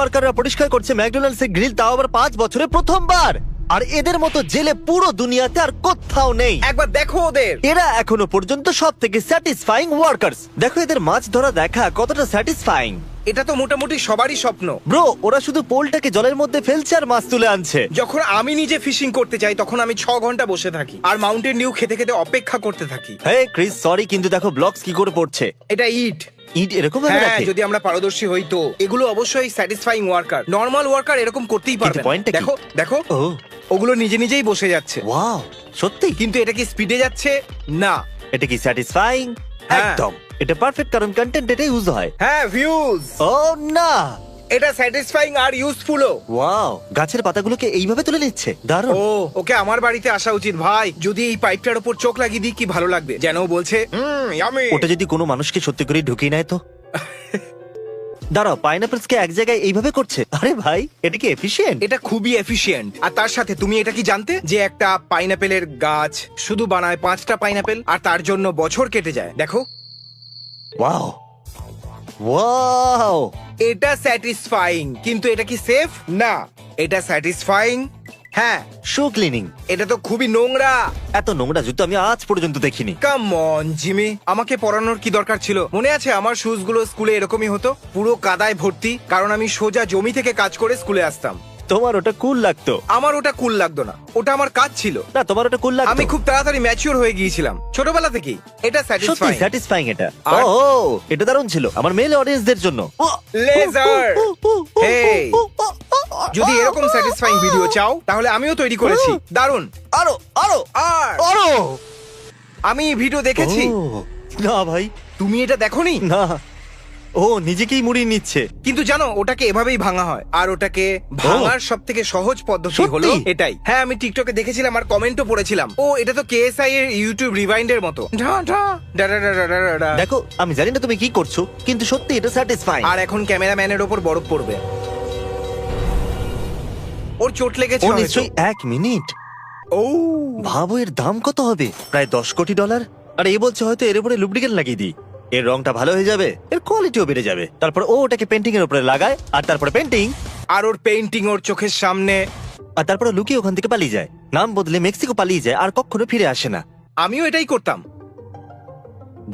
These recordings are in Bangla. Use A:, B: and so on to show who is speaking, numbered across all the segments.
A: ওয়ার্কাররা পরিষ্কার করছে ম্যাকডোনাল্ডস এর গ্রিল, তাও আবার 5 বছরে প্রথমবার। আর এদের মতো জেলে পুরো দুনিয়াতে আর কোথাও নেই।
B: একবার দেখো ওদের।
A: এরা এখনো পর্যন্ত সব থেকে স্যাটিসফাইং ওয়ার্কার্স। দেখো এদের মাছ ধরা দেখা কতটা স্যাটিসফাইং।
B: এটা তো মোটামুটি সবারই স্বপ্ন।
A: ব্রো, ওরা শুধু পোলটাকে জলের মধ্যে ফেলছে আর মাছ তুলে আনছে।
B: যখন আমি নিজে ফিশিং করতে যাই তখন আমি 6 ঘন্টা বসে থাকি আর মাউন্টেন ডিউ খেতে খেতে অপেক্ষা করতে থাকি।
A: হে ক্রিস, সরি, কিন্তু দেখো ব্লকস কি করে পড়ছে।
B: এটা ইট।
A: ইট এরকম ভাবে
B: হ্যাঁ,
A: রাখে?
B: যদি আমরা পারদর্শী হই তো। এগুলো অবশ্যই স্যাটিসফাইং ওয়ার্কার। নরমাল ওয়ার্কার এরকম করতেই পারবে
A: কিন্তু
B: না।
A: পয়েন্টটা কি?
B: দেখো দেখো,
A: ও
B: ওগুলো নিজে নিজেই বসে যাচ্ছে।
A: ওয়াও, সত্যি?
B: কিন্তু এটা কি স্পিডে যাচ্ছে? না।
A: এটা কি স্যাটিসফাইং?
B: হ্যাঁ।
A: একদম। এটা পারফেক্ট, কারণ কন্টেন্ট এটা ইউজ হয়।
B: হ্যাঁ, ভিউজ।
A: ও না,
B: এটা স্যাটিসফাইং আর ইউজফুলও।
A: ওয়াও, গাছের পাতাগুলোকে এইভাবে তুলে নিচ্ছে, দারুণ।
B: ও, ওকে আমার বাড়িতে আসা উচিত ভাই। যদি এই পাইপটার উপর চোখ লাগিয়ে দিই কি ভালো লাগবে। যেন ও বলছে ইয়ামি।
A: ওটা যদি কোনো মানুষকে সত্যি করে ঢুকিয়ে নেয় তো? দাঁড়াও, পাইনাপেলস কে এক জায়গায় এইভাবে করছে? আরে ভাই, এটা কি এফিশিয়েন্ট?
B: এটা খুবই এফিশিয়েন্ট। আর তার সাথে তুমি এটা কি জানতে যে একটা পাইনাপেলের গাছ শুধু বানায় 5টা পাইনাপেল আর তার জন্য বছর কেটে যায়। দেখো,
A: ওয়াও ওয়াও,
B: এটা স্যাটিসফাইং। কিন্তু এটা কি সেফ? না। এটা স্যাটিসফাইং, হ্যাঁ।
A: শু ক্লিনিং।
B: এটা তো খুবই নোংরা।
A: এত নোংরা জুতো আমি আজ পর্যন্ত দেখিনি।
B: কাম অন জিমি, আমাকে পড়ানোর কি দরকার ছিল? মনে আছে আমার শুজ গুলো স্কুলে এরকমই হতো, পুরো কাদায় ভর্তি, কারণ আমি সোজা জমি থেকে কাজ করে স্কুলে আসতাম।
A: তোমার ওটা কুল লাগতো।
B: আমার ওটা কুল লাগতো না, ওটা আমার কাজ ছিল।
A: না, তোমার ওটা কুল লাগতো।
B: আমি খুব তাড়াতাড়ি ম্যাচিওর হয়ে গিয়েছিলাম ছোটবেলা থেকেই। এটা
A: সত্যি
B: স্যাটিসফাইং।
A: স্যাটিসফাইং এটা।
B: আর-
A: ও, এটা দারুণ ছিল আমার মেল অডিয়েন্সদের জন্য।
B: লেজার। হেই, যদি এরকম স্যাটিসফাইং ভিডিও চাও তাহলে আমিও তৈরি করেছি। দারুন।
A: আরো আরো
B: আর
A: আরো।
B: আমি ভিডিও দেখেছি।
A: ও, না ভাই,
B: তুমি এটা দেখোনি?
A: না। ও নিজেকেই মুড়িয়ে নিচ্ছে।
B: কিন্তু জানো ওটাকে এভাবেই ভাঙা হয়, আর ওটাকে ভাঙার সব থেকে সহজ পদ্ধতি
A: সত্যি?
B: হলো এটাই। হ্যাঁ, আমি টিকটকে দেখেছিলাম আর কমেন্টও পড়েছিলাম। ও, এটা তো কেএসআই এর ইউটিউব রিভাইন্ডের মতো। ঢা ঢা ডা ডা ডা ডা ডা ডা ডা।
A: দেখো, আমি জানি না তুমি কি করছো, কিন্তু সত্যি এটা স্যাটিসফাইং।
B: আর এখন ক্যামেরাম্যানের ওপর বরফ পড়বে। ওর চোট লেগেছে
A: ও
B: হয়তো।
A: নিশ্চয়ই 1 মিনিট।
B: ও,
A: ভাবো এর দাম কত হবে, প্রায় $10 কোটি। আর এ বলছে হয়তো এর উপরে লুব্রিকেন্ট লাগিয়ে দিই, এর রংটা ভালো হয়ে যাবে, এর কোয়ালিটিও বেড়ে যাবে। তারপর ও ওটাকে পেন্টিং এর উপরে লাগায়, আর তারপরে পেন্টিং,
B: আর ওর পেইন্টিং ওর চোখের সামনে।
A: আর তারপরে লুকিয়ে ওখান থেকে পালিয়ে যায়, নাম বদলে মেক্সিকো পালিয়ে যায়, আর কখনো ফিরে আসে না।
B: আমিও এটাই করতাম।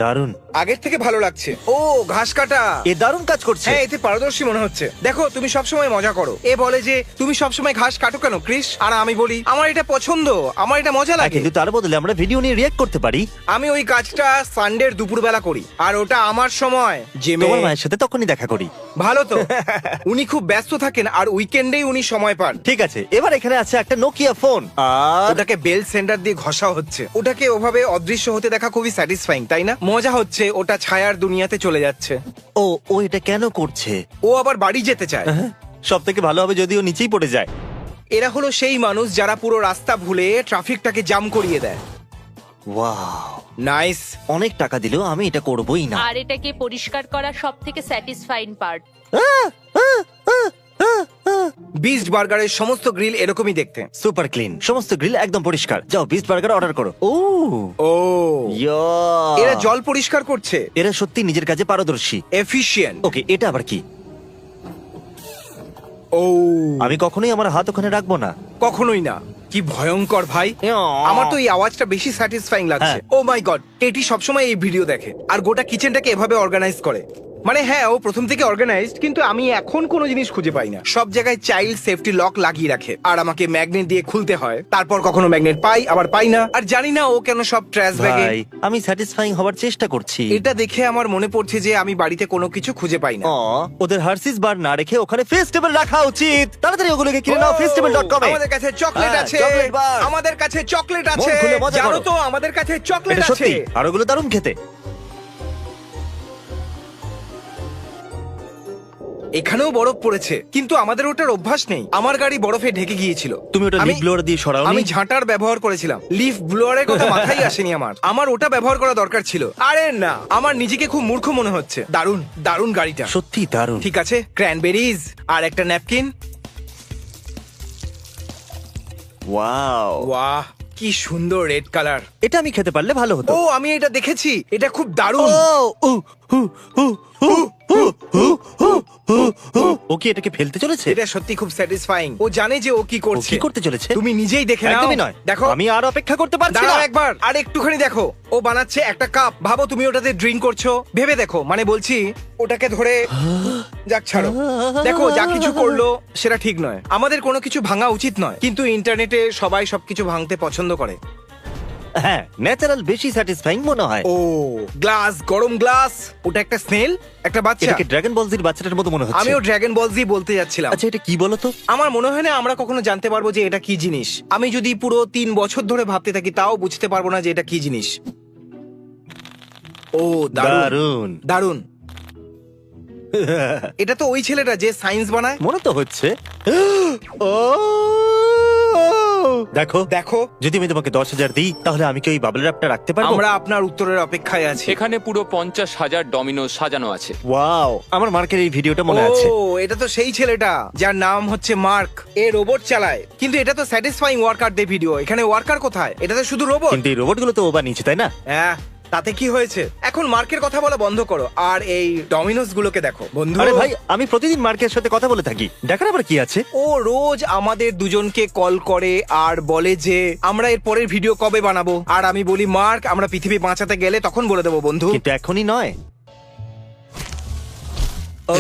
A: দারুণ।
B: আগের থেকে ভালো লাগছে। ও, ঘাস কাটা।
A: এ দারুণ কাজ করছে।
B: হ্যাঁ, এতে পারদর্শী মনে হচ্ছে। দেখো, তুমি সবসময় মজা করো। এ বলে যে তুমি সবসময় ঘাস কাটো কেন ক্রিস? আর আমি বলি আমার এটা পছন্দ, আমার এটা মজা
A: হ্যাঁ,
B: লাগে।
A: কিন্তু তার বদলে আমরা ভিডিও নিয়ে রিয়েক্ট করতে পারি।
B: আমি ওই কাজটা সানডের দুপুরবেলা করি, আর ওটা আমার সময়।
A: তোমার মায়ের সাথে তখনই দেখা করি।
B: ভালো তো। উনি খুব ব্যস্ত থাকেন আর উইকেন্ডেই উনি সময় পান।
A: ঠিক আছে, এবার এখানে আছে একটা নোকিয়া ফোন, আর
B: ওটাকে বেল সেন্টার দিয়ে ঘষা হচ্ছে। ওটাকে ওভাবে অদৃশ্য হতে দেখা খুবই স্যাটিসফাইং, তাই না? মজা হচ্ছে ওটা ছায়ার দুনিয়াতে চলে যাচ্ছে।
A: ও ও এটা কেন করছে?
B: ও আবার বাড়ি যেতে চায়।
A: সব থেকে ভালো হবে যদি ও নিচেই পড়ে যায়।
B: এরা হলো সেই মানুষ যারা পুরো রাস্তা ভুলে ট্রাফিকটাকে জাম করিয়ে দেয়।
A: Wow,
B: nice.
A: অনেক টাকা দিলেও আমি এটা করবোই না।
C: আর এটাকে পরিষ্কার করা সব থেকে স্যাটিসফাইং পার্ট।
B: বিস্ট বার্গারের সমস্ত গ্রিল এরকমই দেখতে।
A: সুপার ক্লিন, সমস্ত গ্রিল একদম পরিষ্কার। যাও বিস্ট বার্গার অর্ডার করো। ও
B: ও,
A: ইয়া,
B: এরা জল পরিষ্কার করছে।
A: এরা সত্যি নিজের কাজে পারদর্শী।
B: এফিশিয়েন্ট।
A: ওকে, এটা আবার কি?
B: ও,
A: আমি কখনোই আমার হাত ওখানে রাখবো না।
B: কখনোই না। কি ভয়ঙ্কর ভাই। আমার তো এই আওয়াজটা বেশি স্যাটিসফাইং লাগছে।
A: হ্যাঁ।
B: ও মাই গড, এটি সবসময় এই ভিডিও দেখে আর গোটা কিচেনটাকে এভাবে অর্গানাইজ করে। মানে হ্যাঁ, ও প্রথম থেকে অর্গানাইজড, কিন্তু আমি এখন কোনো জিনিস খুঁজে পাই না। সব জায়গায় চাইল্ড সেফটি লক লাগিয়ে রাখে, আর আমাকে ম্যাগনেট দিয়ে খুলতে হয়। তারপর কখনো ম্যাগনেট পাই, আবার পাই না, আর জানি না ও কেন সব ট্র্যাশ ব্যাগে।
A: ভাই, আমি স্যাটিসফাইং হওয়ার চেষ্টা করছি।
B: এটা দেখে আমার মনে পড়ছে যে আমি বাড়িতে কোনো কিছু খুঁজে পাই না।
A: ওদের হার্সিস বার না রেখে ওখানে ফেস্টিভ্যাল রাখা উচিত। তাড়াতাড়ি ওগুলোকে কিনে নাও festival.com এ।
B: আমাদের কাছে চকলেট
A: হ্যাঁ,
B: আছে।
A: chocolate bar।
B: আমাদের কাছে চকলেট আছে।
A: মন খুলে মজা
B: জানো
A: করো।
B: তো আমাদের কাছে চকলেট
A: এটা
B: আছে।
A: সত্যি, আর ওগুলো দারুণ খেতে।
B: এখানেও বরফ পড়েছে, কিন্তু আমাদের ওটার অভ্যাস নেই। আমার গাড়ি বরফে ঢেকে গিয়েছিল।
A: তুমি ওটা লিফ ব্লোয়ার দিয়ে সরাওনি?
B: আমি ঝাঁটার ব্যবহার করেছিলাম। লিফ ব্লোয়ারের কথা মাথায় আসেনি আমার। আমার ওটা ব্যবহার করা দরকার ছিল। আরে না, আমার নিজেকে খুব মূর্খ মনে হচ্ছে। দারুণ দারুণ গাড়িটা,
A: সত্যি দারুণ।
B: ঠিক আছে। ক্র্যানবেরিজ আর একটা ন্যাপকিন।
A: ওয়াও,
B: বাহ, কি সুন্দর রেড কালার।
A: এটা আমি খেতে পারলে ভালো হতো।
B: ও, আমি এটা দেখেছি, এটা খুব দারুণ।
A: ও উ, উ, উ, উ, ও কি এটাকে ফেলতে চলেছে?
B: এটা সত্যি খুব স্যাটিসফাইং। ও জানে যে ও কি
A: ও
B: করছে।
A: কি করতে চলেছে?
B: তুমি নিজেই দেখে নাও।
A: একদমই নয়।
B: দেখো,
A: আমি আর অপেক্ষা করতে পারছি না।
B: দাঁড়াও একবার, আর একটুখানি দেখো। ও বানাচ্ছে একটা কাপ। ভাবো তুমি ওটাতে ড্রিঙ্ক করছো। ভেবে দেখো, মানে বলছি ওটাকে ধরে যাক ছাড়ো। দেখো যা কিছু করলো সেটা ঠিক নয়। আমাদের কোনো কিছু ভাঙা উচিত নয়, কিন্তু ইন্টারনেটে সবাই সবকিছু ভাঙতে পছন্দ করে।
A: হ্যাঁ, ন্যাচারাল বেশি স্যাটিসফাইং মনে হয়।
B: ও গ্লাস, গরম গ্লাস। ওটা একটা স্নেল, একটা বাচ্চা।
A: এটাকে ড্রাগন বল জির বাচ্চাটার মতো মনে হচ্ছে।
B: আমিও ড্রাগন বল জি বলতে যাচ্ছিলাম।
A: আচ্ছা, এটা কি বলতো?
B: আমার মনে হয় না আমরা কখনো জানতে পারবো যে এটা কি জিনিস। আমি যদি পুরো 3 বছর ধরে ভাবতে থাকি তাও বুঝতে পারবো না যে এটা কি জিনিস। ও দারুণ
A: দারুণ।
B: দারুণ। এটা তো ওই ছেলেটা যে সায়েন্স বানায়।
A: মনে তো হচ্ছে। ও দেখো,
B: দেখো,
A: যদি আমি তোমাকে 10,000 দিই তাহলে আমি কি ওই বাবল র্যাপটা রাখতে পারবো?
B: আমরা আপনার উত্তরের অপেক্ষায় আছি।
D: এখানে পুরো 50,000 ডমিনোজ সাজানো আছে।
A: ওয়াও, আমার মার্কের এই ভিডিওটা মনে
B: ও
A: আছে।
B: এটা তো সেই ছেলেটা যার নাম হচ্ছে মার্ক। এ রোবট চালায়, কিন্তু এটা তো স্যাটিসফাইং ওয়ার্কার দে ভিডিও। এখানে ওয়ার্কার কোথায়? এটা তো শুধু রোবট।
A: কিন্তু এই রোবটগুলো তো ও বানিয়েছে, তাই না?
B: হ্যাঁ, তাতে কি হয়েছে? এখন মার্কের কথা বলা বন্ধ করো আর এই ডমিনোস গুলোকে দেখো বন্ধু।
A: আরে ভাই, আমি প্রতিদিন মার্কের সাথে কথা বলে থাকি। দেখার আবার কি আছে?
B: ও রোজ আমাদের দুজনকে কল করে আর বলে যে আমরা এর পরের ভিডিও কবে বানাবো। আর আমি বলি মার্ক, আমরা পৃথিবী বাঁচাতে গেলে তখন বলে দেবো বন্ধু।
A: কিন্তু এখনই নয়। ও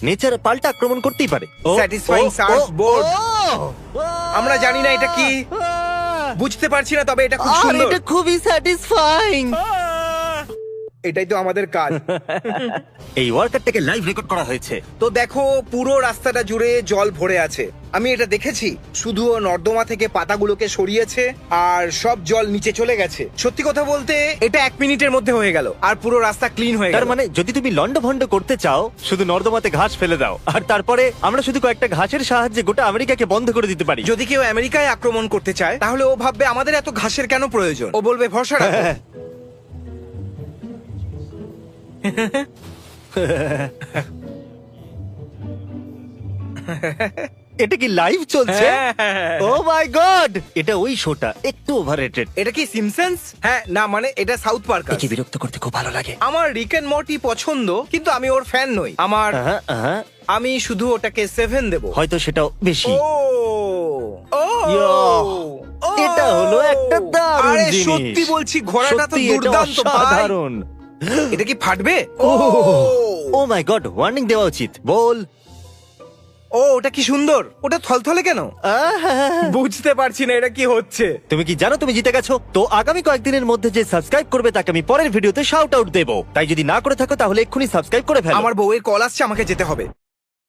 A: নেচার পাল্টা আক্রমণ করতেই পারে।
B: Satisfying search board. আমরা জানি না এটা কি, বুঝতে পারছি না, তবে এটা খুব সুন্দর।
A: এটা খুবই স্যাটিসফাইং।
B: এটাই তো আমাদের কাজ।
A: এই ওয়ার্কারটাকে লাইভ রেকর্ড করা হয়েছে।
B: তো দেখো পুরো রাস্তাটা জুড়ে জল ভরে আছে। আমি এটা দেখেছি। শুধু ও নর্দমা থেকে পাতাগুলোকে সরিয়েছে আর সব জল নিচে চলে গেছে। সত্যি কথা বলতে এটা 1 মিনিটের মধ্যে হয়ে গেল আর পুরো রাস্তা ক্লিন হয়ে
A: তার
B: গেল।
A: মানে যদি তুমি লন্ডভন্ড করতে চাও, শুধু নর্দমাতে ঘাস ফেলে দাও আর তারপরে আমরা শুধু কয়েকটা ঘাসের সাহায্যে গোটা আমেরিকাকে বন্ধ করে দিতে পারি।
B: যদি কেউ আমেরিকায় আক্রমণ করতে চায় তাহলে ও ভাববে আমাদের এত ঘাসের কেন প্রয়োজন। ও বলবে ভরসা রাখো।
A: এটা কি লাইভ চলছে?
B: হ্যাঁ।
A: ও মাই গড, এটা ওই শোটা একটু ওভাররেটেড।
B: এটা কি সিমসন্স? হ্যাঁ, না মানে এটা সাউথ পার্ক।
A: কি বিরক্ত করতে খুব ভালো লাগে।
B: আমার রিক এন্ড মর্টি পছন্দ, কিন্তু আমি ওর ফ্যান নই। আমি শুধু ওটাকে 7 দেব।
A: হয়তো সেটাও বেশি।
B: ও ও
A: ইয়া,
B: ও!
A: এটা হলো একটা দারুণ
B: আরে
A: জিনিস।
B: সত্যি বলছি, ঘোড়াটা তো
A: সত্যি এটা
B: দুর্দান্ত ভাই।
A: অসাধারণ।
B: এটা কি ফাটবে?
A: ও মাই গড, ওয়ার্নিং দেওয়া উচিত। বল।
B: ও ওটা কি সুন্দর। ওটা থলথলে কেন? বুঝতে পারছি না এটা কি হচ্ছে।
A: তুমি কি জানো তুমি জিতে গেছো? তো আগামী কয়েকদিনের মধ্যে যে সাবস্ক্রাইব করবে তাকে আমি পরের ভিডিওতে শাউট আউট দেবো। তাই যদি না করে থাকো তাহলে এক্ষুনি সাবস্ক্রাইব করে ফেলো।
B: আমার বউয়ের কল আসছে, আমাকে যেতে হবে।